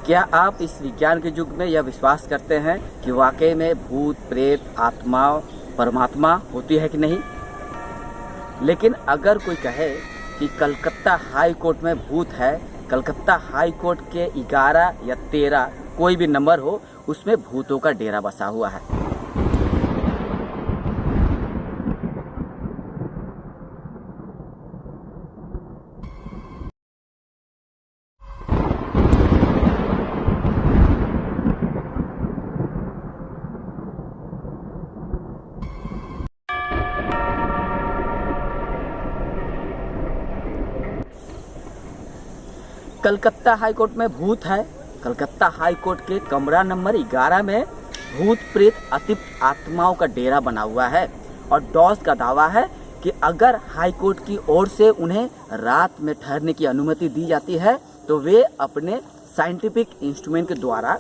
क्या आप इस विज्ञान के युग में यह विश्वास करते हैं कि वाकई में भूत प्रेत आत्मा परमात्मा होती है कि नहीं? लेकिन अगर कोई कहे कि कलकत्ता हाई कोर्ट में भूत है, कलकत्ता हाई कोर्ट के 11 या 13 कोई भी नंबर हो, उसमें भूतों का डेरा बसा हुआ है। कलकत्ता हाई कोर्ट में भूत है। कलकत्ता हाई कोर्ट के कमरा नंबर 11 में भूत प्रेत अतिप्त आत्माओं का डेरा बना हुआ है और डॉस का दावा है कि अगर हाई कोर्ट की ओर से उन्हें रात में ठहरने की अनुमति दी जाती है तो वे अपने साइंटिफिक इंस्ट्रूमेंट के द्वारा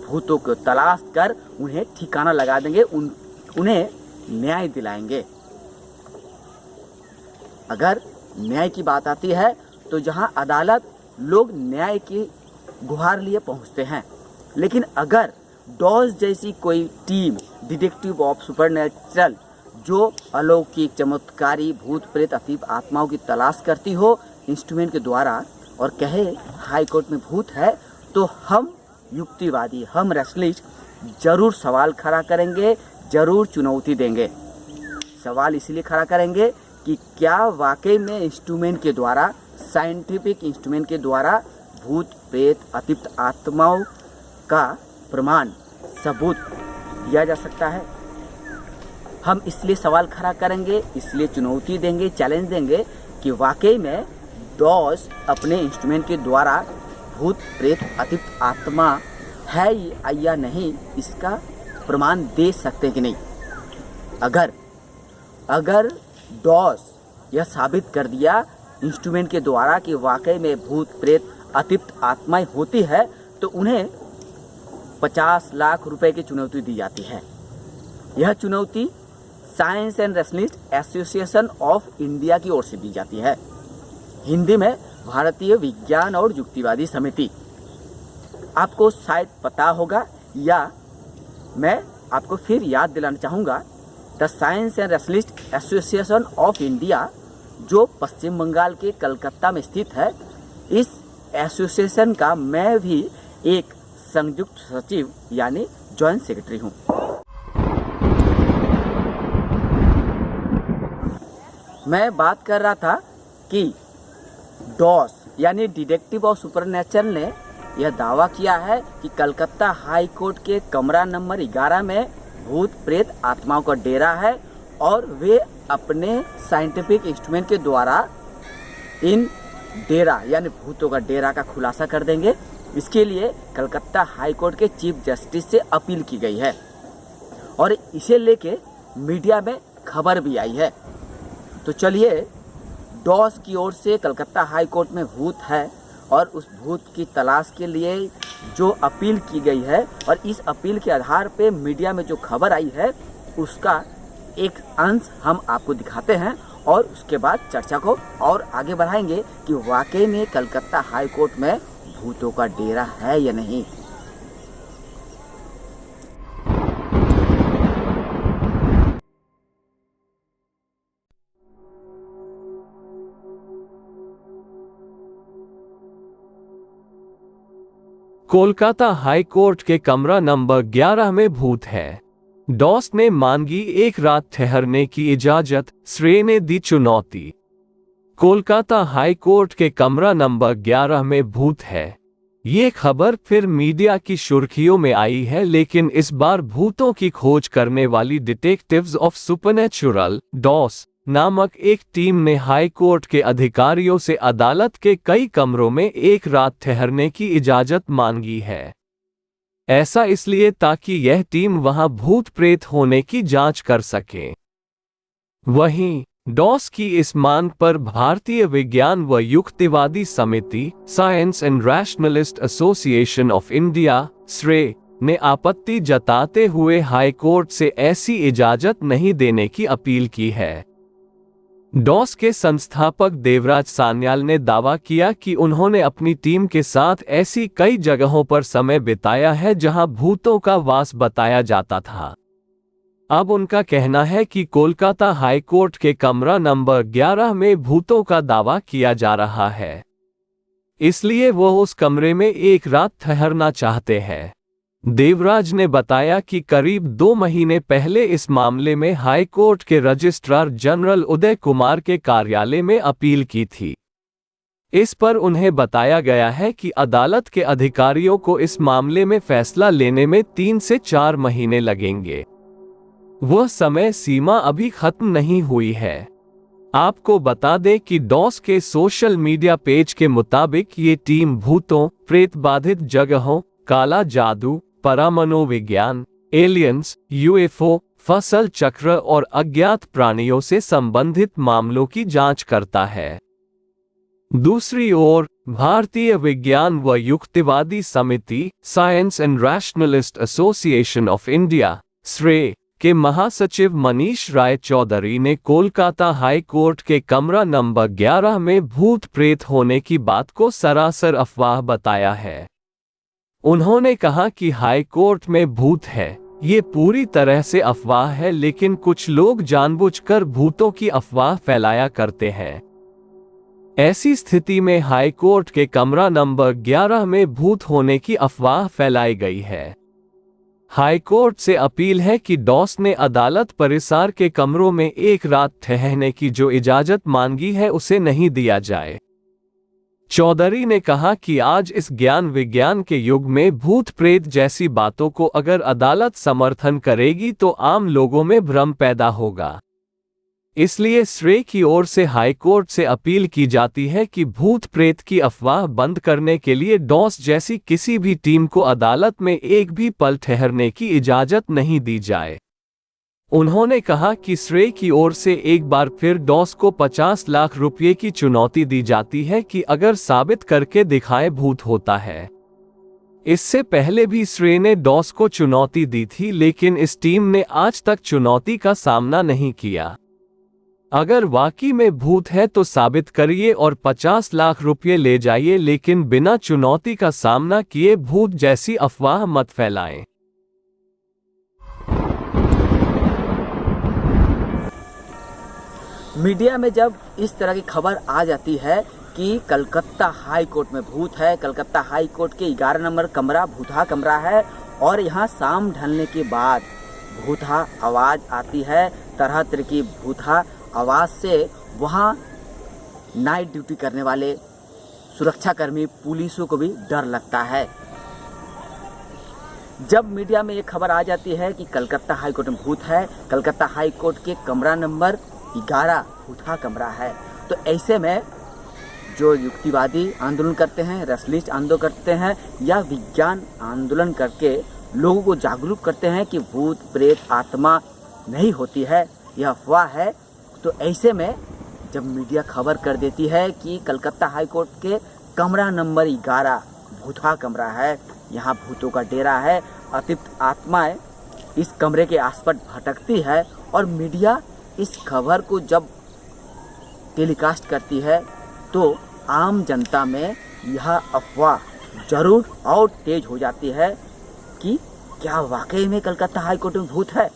भूतों को तलाश कर उन्हें ठिकाना लगा देंगे, उन्हें न्याय दिलाएंगे। अगर न्याय की बात आती है तो जहां अदालत लोग न्याय की गुहार लिए पहुंचते हैं, लेकिन अगर डॉस जैसी कोई टीम डिटेक्टिव ऑफ सुपरनेचुरल जो अलौकिक चमत्कारी भूत प्रेत अतीत आत्माओं की तलाश करती हो इंस्ट्रूमेंट के द्वारा और कहे हाई कोर्ट में भूत है, तो हम युक्तिवादी, हम रैशनलिस्ट जरूर सवाल खड़ा करेंगे, जरूर चुनौती देंगे। सवाल इसलिए खड़ा करेंगे कि क्या वाकई में इंस्ट्रूमेंट के द्वारा, साइंटिफिक इंस्ट्रूमेंट के द्वारा भूत प्रेत अतिप्त आत्माओं का प्रमाण सबूत दिया जा सकता है। हम इसलिए सवाल खड़ा करेंगे, इसलिए चुनौती देंगे, चैलेंज देंगे कि वाकई में डॉस अपने इंस्ट्रूमेंट के द्वारा भूत प्रेत अतिप्त आत्मा है या नहीं, इसका प्रमाण दे सकते हैं कि नहीं। अगर डॉस यह साबित कर दिया इंस्ट्रूमेंट के द्वारा कि वाकई में भूत प्रेत अतिप्त आत्माएं होती है, तो उन्हें 50 लाख रुपए की चुनौती दी जाती है। यह चुनौती science and rationalist association of India की ओर से दी जाती है, हिंदी में भारतीय विज्ञान और युक्तिवादी समिति। आपको शायद पता होगा या मैं आपको फिर याद दिलाना चाहूँगा, the science and rationalist association of India जो पश्चिम बंगाल के कलकत्ता में स्थित है, इस एसोसिएशन का मैं भी एक संयुक्त सचिव यानी जॉइंट सेक्रेटरी हूँ। मैं बात कर रहा था कि डॉस यानी डिटेक्टिव ऑफ सुपरनेचुरल ने यह दावा किया है कि कलकत्ता हाई कोर्ट के कमरा नंबर 11 में भूत प्रेत आत्माओं का डेरा है और वे अपने साइंटिफिक इंस्ट्रूमेंट के द्वारा इन डेरा यानी भूतों का डेरा का खुलासा कर देंगे। इसके लिए कलकत्ता हाई कोर्ट के चीफ जस्टिस से अपील की गई है और इसे लेके मीडिया में खबर भी आई है। तो चलिए, डॉस की ओर से कलकत्ता हाई कोर्ट में भूत है और उस भूत की तलाश के लिए जो अपील की गई है और इस अपील के आधार पे मीडिया में जो खबर आई है उसका एक अंश हम आपको दिखाते हैं और उसके बाद चर्चा को और आगे बढ़ाएंगे कि वाकई में कलकत्ता हाई कोर्ट में भूतों का डेरा है या नहीं। कोलकाता हाई कोर्ट के कमरा नंबर 11 में भूत है। डॉस ने मांगी एक रात ठहरने की इजाजत, श्रेय ने दी चुनौती। कोलकाता हाई कोर्ट के कमरा नंबर 11 में भूत है। ये खबर फिर मीडिया की सुर्खियों में आई है, लेकिन इस बार भूतों की खोज करने वाली डिटेक्टिव्स ऑफ सुपरनेचुरल डॉस नामक एक टीम ने हाई कोर्ट के अधिकारियों से अदालत के कई कमरों में एक रात ठहरने की इजाजत मांगी है। ऐसा इसलिए ताकि यह टीम वहां भूत प्रेत होने की जांच कर सके। वहीं डॉस की इस मांग पर भारतीय विज्ञान व युक्तिवादी समिति science and rationalist association of India (SRAE) ने आपत्ति जताते हुए हाई कोर्ट से ऐसी इजाजत नहीं देने की अपील की है। डॉस के संस्थापक देवराज सान्याल ने दावा किया कि उन्होंने अपनी टीम के साथ ऐसी कई जगहों पर समय बिताया है जहां भूतों का वास बताया जाता था। अब उनका कहना है कि कोलकाता हाई कोर्ट के कमरा नंबर 11 में भूतों का दावा किया जा रहा है, इसलिए वो उस कमरे में एक रात ठहरना चाहते हैं। देवराज ने बताया कि करीब 2 महीने पहले इस मामले में हाई कोर्ट के रजिस्ट्रार जनरल उदय कुमार के कार्यालय में अपील की थी। इस पर उन्हें बताया गया है कि अदालत के अधिकारियों को इस मामले में फैसला लेने में 3 से 4 महीने लगेंगे। वह समय सीमा अभी खत्म नहीं हुई है। आपको बता दें कि डॉस के सोशल मीडिया पेज के मुताबिक ये टीम भूतों, प्रेत बाधित जगहों, काला जादू, परामनोविज्ञान, एलियंस, यूएफओ, फसल चक्र और अज्ञात प्राणियों से संबंधित मामलों की जांच करता है। दूसरी ओर भारतीय विज्ञान व युक्तिवादी समिति science and rationalist association of India (SRAE) के महासचिव मनीष राय चौधरी ने कोलकाता हाई कोर्ट के कमरा नंबर 11 में भूत प्रेत होने की बात को सरासर अफवाह बताया है। उन्होंने कहा कि हाई कोर्ट में भूत है, ये पूरी तरह से अफवाह है, लेकिन कुछ लोग जानबूझकर भूतों की अफवाह फैलाया करते हैं। ऐसी स्थिति में हाई कोर्ट के कमरा नंबर 11 में भूत होने की अफवाह फैलाई गई है। हाई कोर्ट से अपील है कि डॉस ने अदालत परिसर के कमरों में एक रात ठहरने की जो इजाजत मांगी है उसे नहीं दिया जाए। चौधरी ने कहा कि आज इस ज्ञान विज्ञान के युग में भूत प्रेत जैसी बातों को अगर अदालत समर्थन करेगी तो आम लोगों में भ्रम पैदा होगा। इसलिए SRAE की ओर से हाई कोर्ट से अपील की जाती है कि भूत प्रेत की अफवाह बंद करने के लिए डॉस जैसी किसी भी टीम को अदालत में एक भी पल ठहरने की इजाजत नहीं दी जाए। उन्होंने कहा कि SRAE की ओर से एक बार फिर डॉस को 50 लाख रुपये की चुनौती दी जाती है कि अगर साबित करके दिखाए भूत होता है। इससे पहले भी SRAE ने डॉस को चुनौती दी थी, लेकिन इस टीम ने आज तक चुनौती का सामना नहीं किया। अगर वाकई में भूत है तो साबित करिए और 50 लाख रुपये ले जाइए, लेकिन बिना चुनौती का सामना किए भूत जैसी अफवाह मत फैलाएं। मीडिया में जब इस तरह की खबर आ जाती है कि कलकत्ता हाई कोर्ट में भूत है, कलकत्ता हाई कोर्ट के 11 नंबर कमरा भूतहा कमरा है और यहाँ शाम ढलने के बाद भूतहा आवाज़ आती है, तरह तरह की भूतहा आवाज़ से वहाँ नाइट ड्यूटी करने वाले सुरक्षाकर्मी पुलिसों को भी डर लगता है। जब मीडिया में ये खबर आ जाती है कि कलकत्ता हाई कोर्ट में भूत है, कलकत्ता हाई कोर्ट के कमरा नंबर 11 भूतहा कमरा है, तो ऐसे में जो युक्तिवादी आंदोलन करते हैं, रैशनलिस्ट आंदोलन करते हैं या विज्ञान आंदोलन करके लोगों को जागरूक करते हैं कि भूत प्रेत आत्मा नहीं होती है, यह अफवाह है, तो ऐसे में जब मीडिया खबर कर देती है कि कलकत्ता हाई कोर्ट के कमरा नंबर 11 भूतहा कमरा है, यहाँ भूतों का डेरा है, अतिप्त आत्माएं इस कमरे के आसपास भटकती है, और मीडिया इस खबर को जब टेलीकास्ट करती है तो आम जनता में यह अफवाह जरूर और तेज हो जाती है कि क्या वाकई में कलकत्ता हाई कोर्ट में भूत है।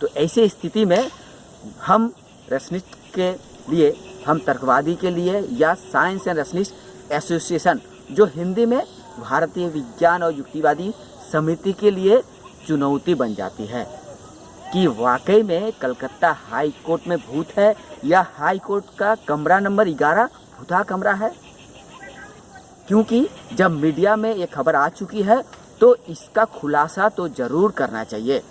तो ऐसी स्थिति में हम रैशनलिस्ट के लिए, हम तर्कवादी के लिए या साइंस एंड रैशनलिस्ट एसोसिएशन जो हिंदी में भारतीय विज्ञान और युक्तिवादी समिति के लिए चुनौती बन जाती है कि वाकई में कलकत्ता हाई कोर्ट में भूत है या हाई कोर्ट का कमरा नंबर 11 भूतहा कमरा है। क्योंकि जब मीडिया में ये खबर आ चुकी है तो इसका खुलासा तो ज़रूर करना चाहिए,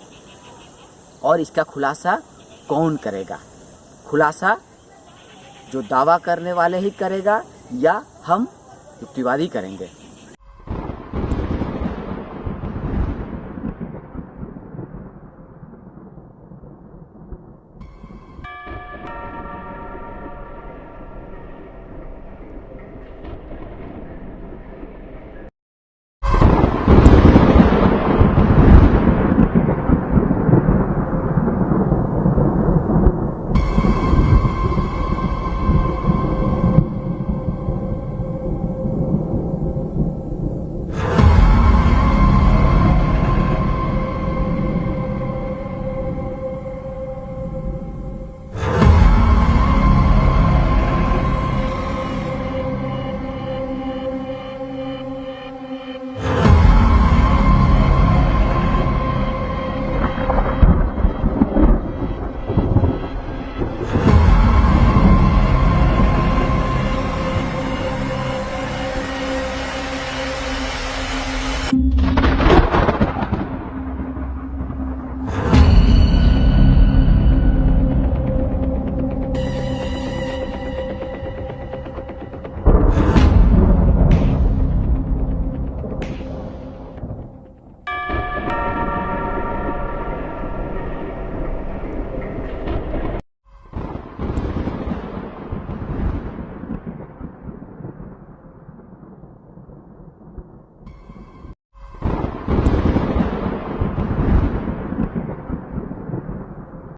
और इसका खुलासा कौन करेगा? खुलासा जो दावा करने वाले ही करेगा या हम युक्तिवादी करेंगे?